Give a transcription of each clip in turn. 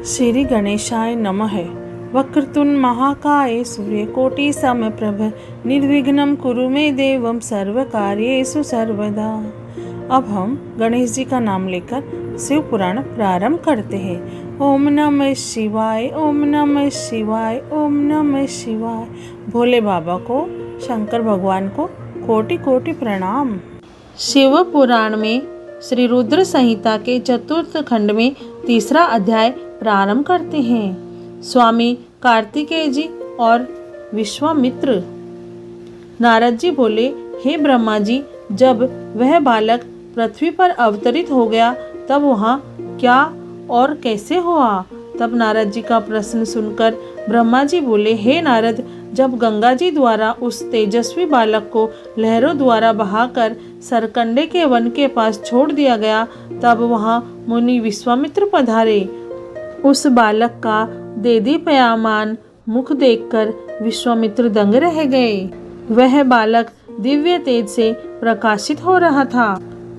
श्री गणेशाय नमः। वक्रतुंड महाकाय सूर्यकोटि समप्रभ निर्विघ्नं कुरु मे देवं सर्वकार्येषु सर्वदा। अब हम गणेश जी का नाम लेकर शिव पुराण प्रारंभ करते हैं। ओम नमः शिवाय, ओम नमः शिवाय, ओम नमः शिवाय। भोले बाबा को, शंकर भगवान को कोटि कोटि प्रणाम। शिव पुराण में श्री रुद्र संहिता के चतुर्थ खंड में तीसरा अध्याय प्रारंभ करते हैं। स्वामी कार्तिकेय जी और विश्वामित्र। नारद जी बोले, हे ब्रह्मा जी, जब वह बालक पृथ्वी पर अवतरित हो गया तब वहाँ क्या और कैसे हुआ? तब नारद जी का प्रश्न सुनकर ब्रह्मा जी बोले, हे नारद, जब गंगा जी द्वारा उस तेजस्वी बालक को लहरों द्वारा बहाकर सरकंडे के वन के पास छोड़ दिया गया तब वहाँ मुनि विश्वामित्र पधारे। उस बालक का देदीप्यमान मुख देखकर विश्वामित्र दंग रह गए। वह बालक दिव्य तेज से प्रकाशित हो रहा था।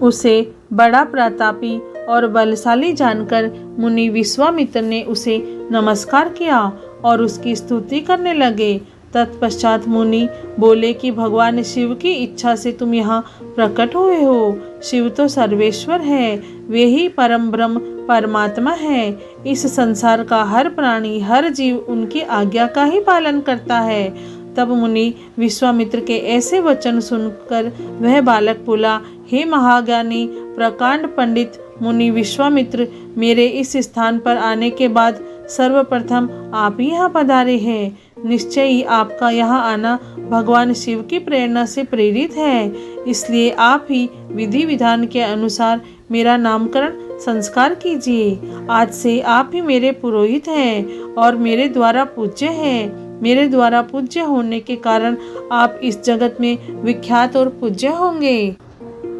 उसे बड़ा प्रतापी और बलशाली जानकर मुनि विश्वामित्र ने उसे नमस्कार किया और उसकी स्तुति करने लगे। तत्पश्चात मुनि बोले कि भगवान शिव की इच्छा से तुम यहाँ प्रकट हुए हो। शिव तो सर्वेश्वर है, वे ही परम ब्रह्म परमात्मा है। इस संसार का हर प्राणी, हर जीव उनकी आज्ञा का ही पालन करता है। तब मुनि विश्वामित्र के ऐसे वचन सुनकर वह बालक बोला, हे महाज्ञानी प्रकांड पंडित मुनि विश्वामित्र, मेरे इस स्थान पर आने के बाद सर्वप्रथम आप ही यहाँ पधारे हैं। निश्चय ही आपका यहाँ आना भगवान शिव की प्रेरणा से प्रेरित है, इसलिए आप ही विधि विधान के अनुसार मेरा नामकरण संस्कार कीजिए। आज से आप ही मेरे पुरोहित हैं और मेरे द्वारा पूज्य हैं। मेरे द्वारा पूज्य होने के कारण आप इस जगत में विख्यात और पूज्य होंगे।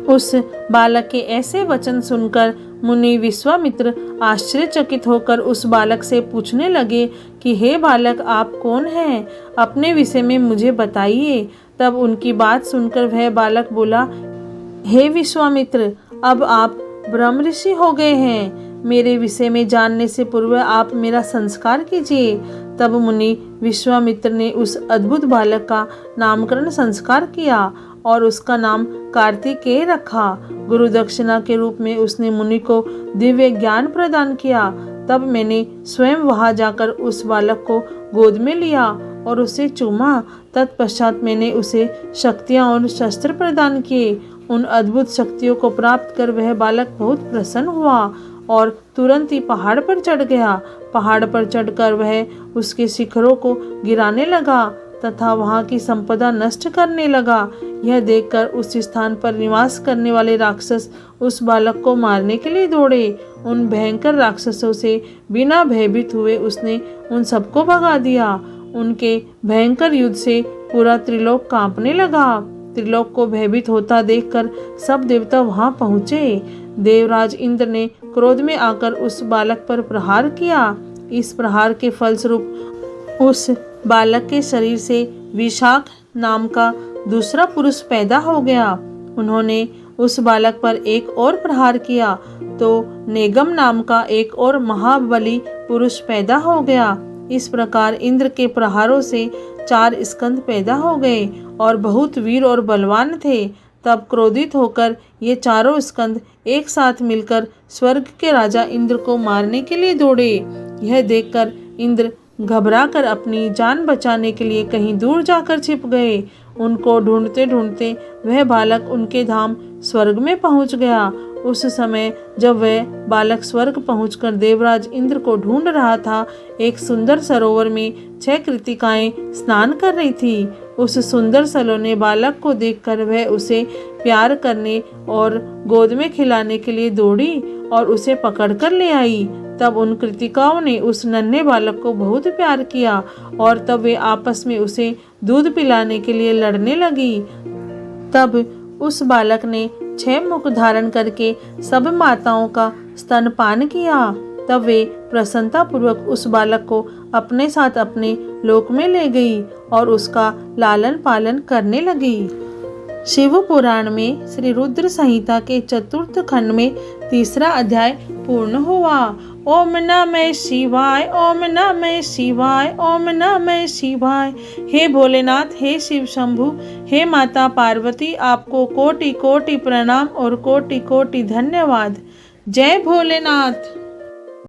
उस बालक के ऐसे वचन सुनकर मुनि विश्वामित्र आश्चर्यचकित होकर उस बालक से पूछने लगे कि हे बालक, आप कौन हैं? अपने विषय में मुझे बताइए। तब उनकी बात सुनकर वह बालक बोला, हे विश्वामित्र, अब आप ब्रह्म ऋषि हो गए हैं। मेरे विषय में जानने से पूर्व आप मेरा संस्कार कीजिए। तब मुनि विश्वामित्र ने उस अद्भुत बालक का नामकरण संस्कार किया और उसका नाम कार्तिकेय रखा। गुरु दक्षिणा के रूप में उसने मुनि को दिव्य ज्ञान प्रदान किया। तब मैंने स्वयं वहां जाकर उस बालक को गोद में लिया और उसे चूमा। तत्पश्चात मैंने उसे शक्तियां और शस्त्र प्रदान किए। उन अद्भुत शक्तियों को प्राप्त कर वह बालक बहुत प्रसन्न हुआ और तुरंत ही पहाड़ पर चढ़ गया। पहाड़ पर चढ़कर वह उसके शिखरों को गिराने लगा तथा वहाँ की संपदा नष्ट करने लगा। यह देखकर उस स्थान पर निवास करने वाले राक्षस उस बालक को मारने के लिए दौड़े। उन भयंकर राक्षसों से बिना भयभीत हुए उसने उन सबको भगा दिया। उनके भयंकर युद्ध से पूरा त्रिलोक कांपने लगा। त्रिलोक को भयभीत होता देखकर सब देवता वहां पहुंचे। देवराज इंद्र ने क्रोध में आकर उस बालक पर प्रहार किया। इस प्रहार के फलस्वरूप उस बालक के शरीर से विशाख नाम का दूसरा पुरुष पैदा हो गया। उन्होंने उस बालक पर एक और प्रहार किया तो नेगम नाम का एक और महाबली पुरुष पैदा हो गया। इस प्रकार इंद्र के प्रहारों से 4 स्कंद पैदा हो गए और बहुत वीर और बलवान थे। तब क्रोधित होकर ये चारों स्कंद एक साथ मिलकर स्वर्ग के राजा इंद्र को मारने के लिए दौड़े। यह देखकर इंद्र घबराकर अपनी जान बचाने के लिए कहीं दूर जाकर छिप गए। उनको ढूंढते ढूंढते वह बालक उनके धाम स्वर्ग में पहुंच गया। उस समय जब वह बालक स्वर्ग पहुंचकर देवराज इंद्र को ढूंढ रहा था, एक सुंदर सरोवर में 6 कृतिकाएं स्नान कर रही थी। उस सुंदर सलोने बालक को देखकर वह उसे प्यार करने और गोद में खिलाने के लिए दौड़ी और उसे पकड़कर ले आई। तब उन कृतिकाओं ने उस नन्हे बालक को बहुत प्यार किया और तब वे आपस में उसे दूध पिलाने के लिए लड़ने लगी। तब उस बालक ने 6 मुख धारण करके सब माताओं का स्तनपान किया। तब वे प्रसन्नतापूर्वक उस बालक को अपने साथ अपने लोक में ले गई और उसका लालन पालन करने लगी। शिव पुराण में श्री रुद्र संहिता के चतुर्थ खंड में तीसरा अध्याय पूर्ण हुआ। ओम नमः शिवाय, ओम नमः शिवाय, ओम नमः शिवाय। हे भोलेनाथ, हे शिव शंभु, हे माता पार्वती, आपको कोटि कोटि प्रणाम और कोटि कोटि धन्यवाद। जय भोलेनाथ।